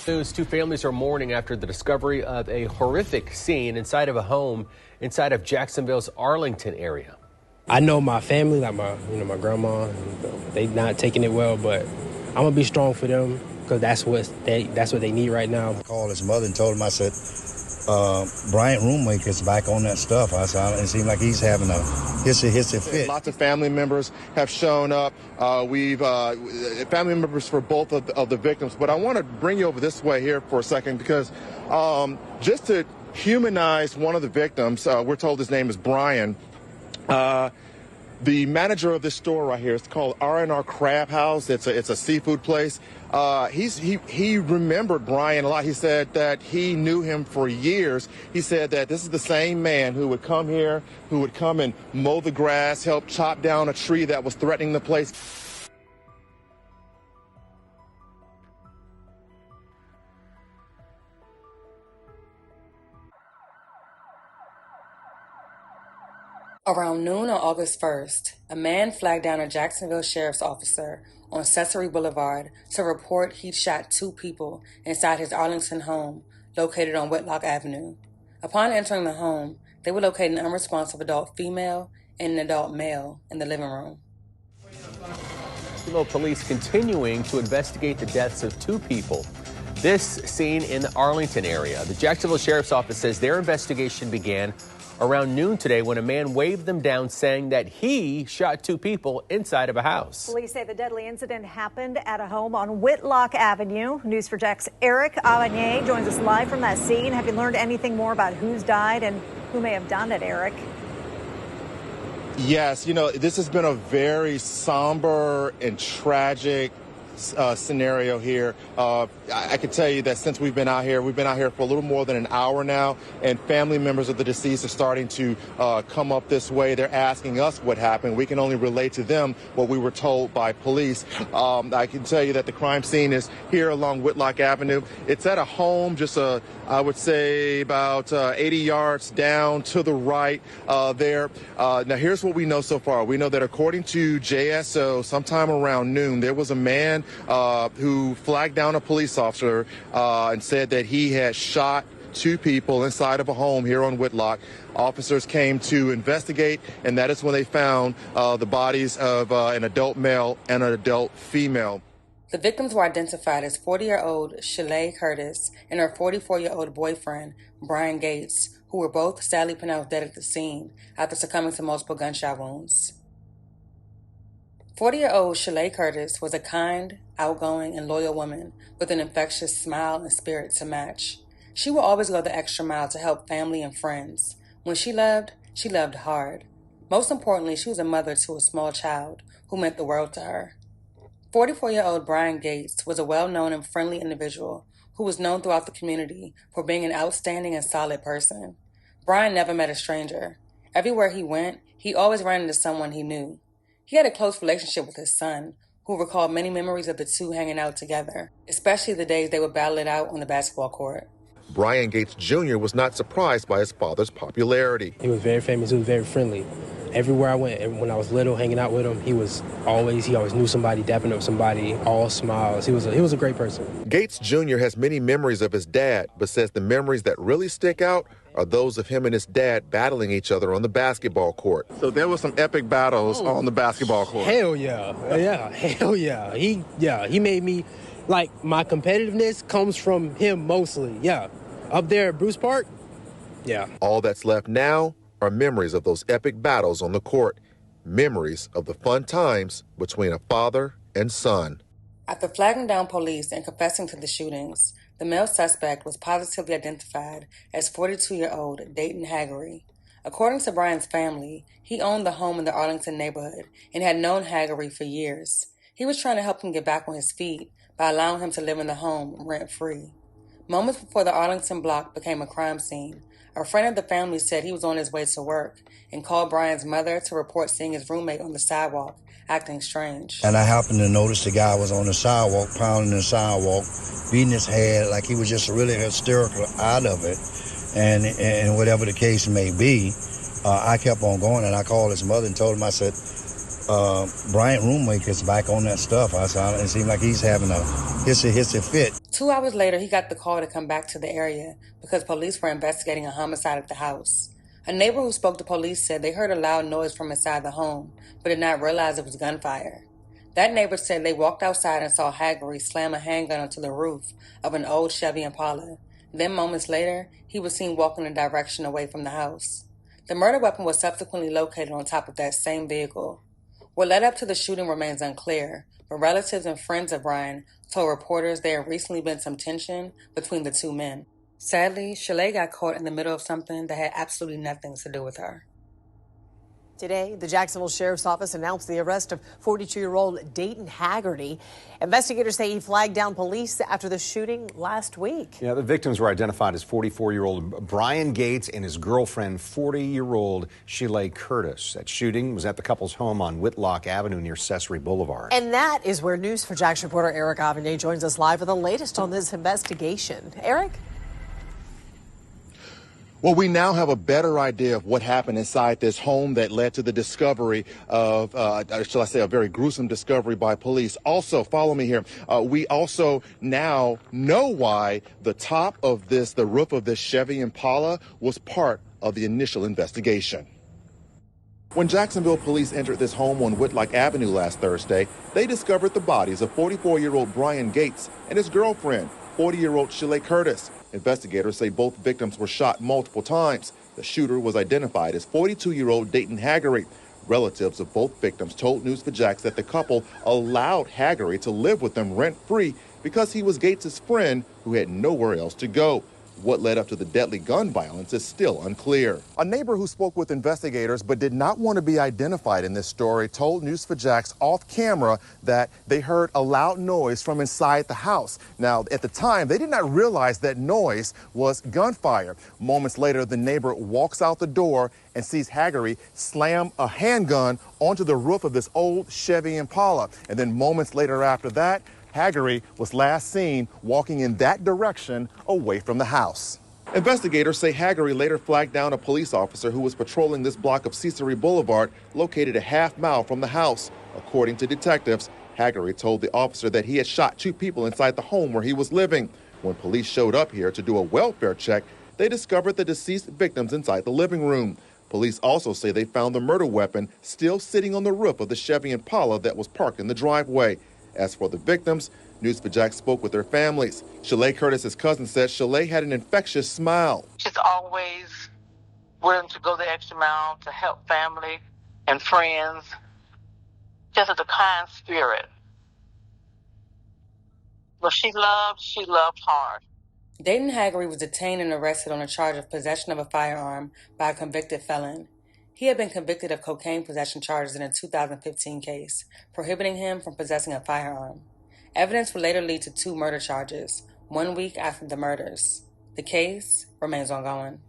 News, two families are mourning after the discovery of a horrific scene inside of a home inside of Jacksonville's Arlington area. I know my family, like my grandma, they not taking it well, but I'm gonna be strong for them because that's what they need right now. I called his mother and told him, I said, Bryant roommate is back on that stuff. I said, it seems like he's having a hissy fit. Lots of family members have shown up. We've family members for both of the victims. But I want to bring you over this way here for a second because just to humanize one of the victims, we're told his name is Brian. The manager of this store right here, it's called R&R Crab House. It's a seafood place. He remembered Brian a lot. He said that he knew him for years. He said that this is the same man who would come here, who would come and mow the grass, help chop down a tree that was threatening the place. Around noon on August 1st, a man flagged down a Jacksonville sheriff's officer on Cesare Boulevard to report he'd shot two people inside his Arlington home located on Whitlock Avenue. Upon entering the home, they would locate an unresponsive adult female and an adult male in the living room. Police continuing to investigate the deaths of two people. This scene in the Arlington area. The Jacksonville Sheriff's Office says their investigation began around noon today when a man waved them down saying that he shot two people inside of a house. Police say the deadly incident happened at a home on Whitlock Avenue. News4JAX's Eric Avanier joins us live from that scene. Have you learned anything more about who's died and who may have done it, Eric? Yes, this has been a very somber and tragic scenario here. I can tell you that since we've been out here for a little more than an hour now, and family members of the deceased are starting to come up this way. They're asking us what happened. We can only relate to them what we were told by police. I can tell you that the crime scene is here along Whitlock Avenue. It's at a home just I would say about 80 yards down to the right there. Now here's what we know so far. We know that according to JSO, sometime around noon, there was a man who flagged down a police officer and said that he had shot two people inside of a home here on Whitlock. Officers came to investigate, and that is when they found the bodies of an adult male and an adult female. The victims were identified as 40-year-old Shalay Curtis and her 44-year-old boyfriend, Brian Gates, who were both sadly pronounced dead at the scene after succumbing to multiple gunshot wounds. 40-year-old Shalay Curtis was a kind, outgoing, and loyal woman with an infectious smile and spirit to match. She would always go the extra mile to help family and friends. When she loved hard. Most importantly, she was a mother to a small child who meant the world to her. 44-year-old Brian Gates was a well-known and friendly individual who was known throughout the community for being an outstanding and solid person. Brian never met a stranger. Everywhere he went, he always ran into someone he knew. He had a close relationship with his son, who recalled many memories of the two hanging out together, especially the days they would battle it out on the basketball court. Brian Gates Jr. was not surprised by his father's popularity. He was very famous. He was very friendly. Everywhere I went, when I was little, hanging out with him, he always knew somebody, dapping up somebody, all smiles. He was a great person. Gates Jr. has many memories of his dad, but says the memories that really stick out are those of him and his dad battling each other on the basketball court. So there were some epic battles on the basketball court. Hell yeah. Hell yeah. He made me, like, my competitiveness comes from him mostly. Yeah. Up there at Bruce Park, yeah. All that's left now are memories of those epic battles on the court, memories of the fun times between a father and son. After flagging down police and confessing to the shootings, the male suspect was positively identified as 42-year-old Dayton Haggerty. According to Brian's family, he owned the home in the Arlington neighborhood and had known Haggerty for years. He was trying to help him get back on his feet by allowing him to live in the home rent-free. Moments before the Arlington block became a crime scene, a friend of the family said he was on his way to work and called Brian's mother to report seeing his roommate on the sidewalk acting strange. And I happened to notice the guy was on the sidewalk, pounding the sidewalk, beating his head like he was just really hysterical out of it. And whatever the case may be, I kept on going, and I called his mother and told him, I said, Bryant roommate is back on that stuff. I said, it seems like he's having a hissy fit. 2 hours later, he got the call to come back to the area because police were investigating a homicide at the house. A neighbor who spoke to police said they heard a loud noise from inside the home, but did not realize it was gunfire. That neighbor said they walked outside and saw Haggerty slam a handgun onto the roof of an old Chevy Impala. Then moments later, he was seen walking in a direction away from the house. The murder weapon was subsequently located on top of that same vehicle. What led up to the shooting remains unclear, but relatives and friends of Brian told reporters there had recently been some tension between the two men. Sadly, Shalay got caught in the middle of something that had absolutely nothing to do with her. Today, the Jacksonville Sheriff's Office announced the arrest of 42-year-old Dayton Haggerty. Investigators say he flagged down police after the shooting last week. Yeah, the victims were identified as 44-year-old Brian Gates and his girlfriend, 40-year-old Shalay Curtis. That shooting was at the couple's home on Whitlock Avenue near Cesare Boulevard. And that is where News for Jax reporter Eric Avanier joins us live with the latest on this investigation. Eric? Well, we now have a better idea of what happened inside this home that led to the discovery of, shall I say, a very gruesome discovery by police. Also, follow me here. We also now know why the top of the roof of this Chevy Impala was part of the initial investigation. When Jacksonville police entered this home on Whitlock Avenue last Thursday, they discovered the bodies of 44-year-old Brian Gates and his girlfriend, 40-year-old Shalay Curtis. Investigators say both victims were shot multiple times. The shooter was identified as 42-year-old Dayton Haggerty. Relatives of both victims told News4Jax that the couple allowed Haggerty to live with them rent-free because he was Gates' friend who had nowhere else to go. What led up to the deadly gun violence is still unclear. A neighbor who spoke with investigators but did not want to be identified in this story told News4Jax off camera that they heard a loud noise from inside the house. Now, at the time, they did not realize that noise was gunfire. Moments later, the neighbor walks out the door and sees Haggerty slam a handgun onto the roof of this old Chevy Impala. And then moments later after that, Haggerty was last seen walking in that direction away from the house. Investigators say Haggerty later flagged down a police officer who was patrolling this block of Cesare Boulevard, located a half-mile from the house. According to detectives, Haggerty told the officer that he had shot two people inside the home where he was living. When police showed up here to do a welfare check, they discovered the deceased victims inside the living room. Police also say they found the murder weapon still sitting on the roof of the Chevy Impala that was parked in the driveway. As for the victims, News4Jax spoke with their families. Shalay Curtis's cousin said Shalay had an infectious smile. She's always willing to go the extra mile to help family and friends. Just as a kind spirit. But she loved hard. Dayton Haggerty was detained and arrested on a charge of possession of a firearm by a convicted felon. He had been convicted of cocaine possession charges in a 2015 case, prohibiting him from possessing a firearm. Evidence would later lead to 2 murder charges, 1 week after the murders. The case remains ongoing.